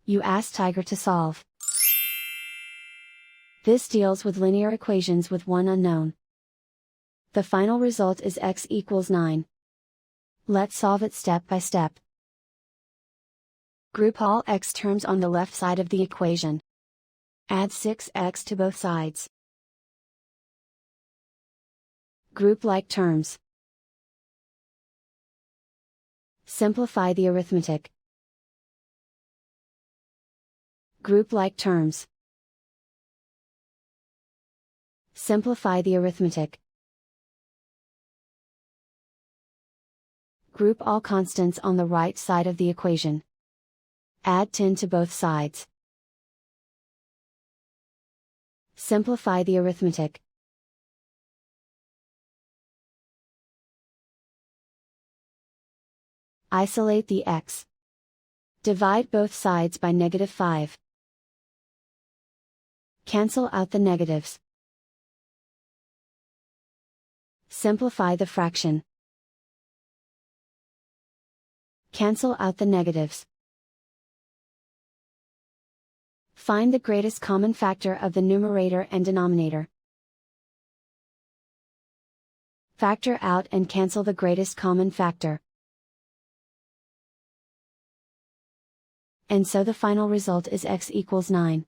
You ask Tiger to solve. This deals with linear equations with one unknown. The final result is x equals 9. Let's solve it step by step. Group all x terms on the left side of the equation. Add 6x to both sides. Group like terms. Simplify the arithmetic. Group like terms. Simplify the arithmetic. Group all constants on the right side of the equation. Add 10 to both sides. Simplify the arithmetic. Isolate the x. Divide both sides by -5. Cancel out the negatives. Simplify the fraction. Cancel out the negatives. Find the greatest common factor of the numerator and denominator. Factor out and cancel the greatest common factor. And so the final result is x equals 9.